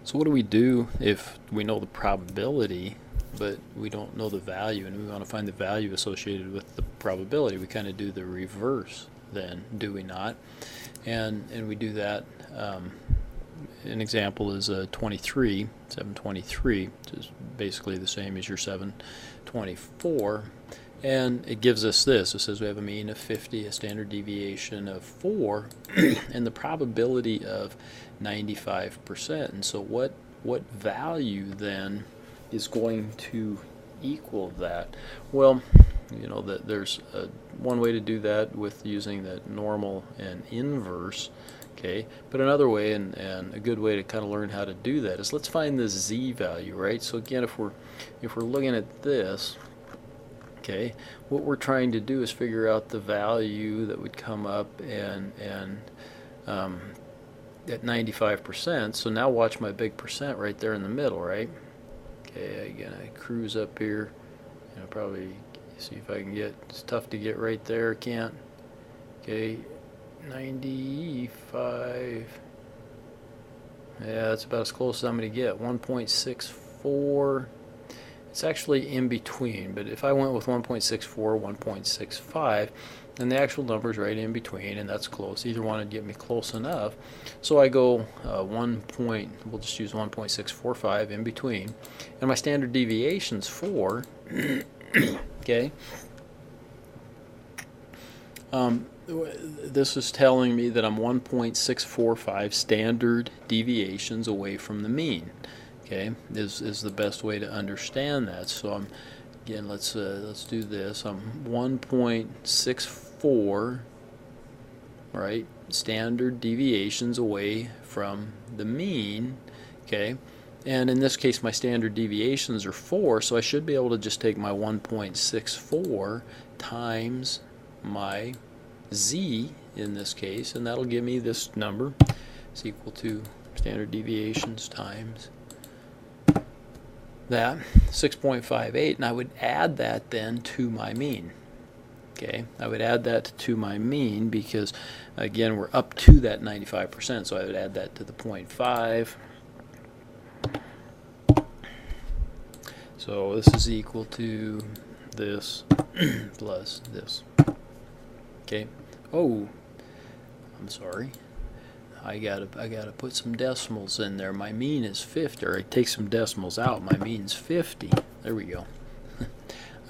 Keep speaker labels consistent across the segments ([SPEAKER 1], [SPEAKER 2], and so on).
[SPEAKER 1] So what do we do if we know the probability, but we don't know the value, and we want to find the value associated with the probability? We kind of do the reverse then, do we not? And we do that. An example is 723, which is basically the same as your 724. And it gives us this. It says we have a mean of 50, a standard deviation of 4, and the probability of 95%. And so what value then is going to equal that? Well, that there's one way to do that with using the normal and inverse. Okay, but another way and a good way to kind of learn how to do that is let's find the z value, right? So again, if we're looking at this, okay, what we're trying to do is figure out the value that would come up and at 95%. So now watch my big percent right there in the middle, right? Okay, again, I cruise up here, and I'll probably see if I can get. It's tough to get right there. Can't. Okay, 95. Yeah, that's about as close as I'm going to get. 1.64. It's actually in between, but if I went with 1.64, 1.65, then the actual number is right in between, and that's close. Either one would get me close enough. So I go we'll just use 1.645 in between, and my standard deviation's 4. Okay. This is telling me that I'm 1.645 standard deviations away from the mean. Okay, is the best way to understand that. So again, let's do this. I'm 1.64, right, standard deviations away from the mean. Okay, and in this case my standard deviations are 4, so I should be able to just take my 1.64 times my z in this case, and that'll give me this number. It's equal to standard deviations times that, 6.58, and I would add that then to my mean. Okay, I would add that to my mean because, again, we're up to that 95%, so I would add that to the 0.5. So this is equal to this plus this. Okay. Oh, I'm sorry. I gotta put some decimals in there. My mean is 50. Or I take some decimals out. My mean's 50. There we go.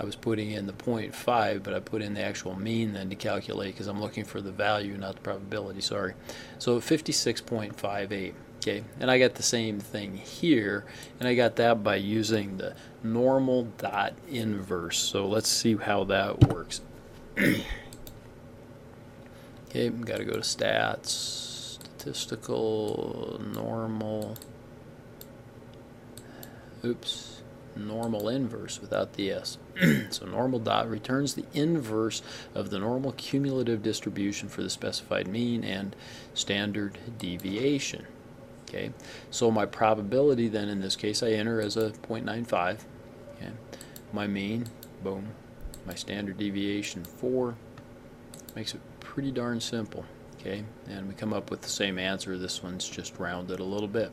[SPEAKER 1] I was putting in the 0.5, but I put in the actual mean then to calculate because I'm looking for the value, not the probability. Sorry. So 56.58. Okay, and I got the same thing here, and I got that by using the normal dot inverse. So let's see how that works. Okay, we've got to go to stats, statistical, normal, normal inverse without the S. So normal dot returns the inverse of the normal cumulative distribution for the specified mean and standard deviation. Okay, so my probability then in this case I enter as a 0.95. Okay, my mean, boom, my standard deviation 4. Makes it pretty darn simple. Okay, and we come up with the same answer. This one's just rounded a little bit.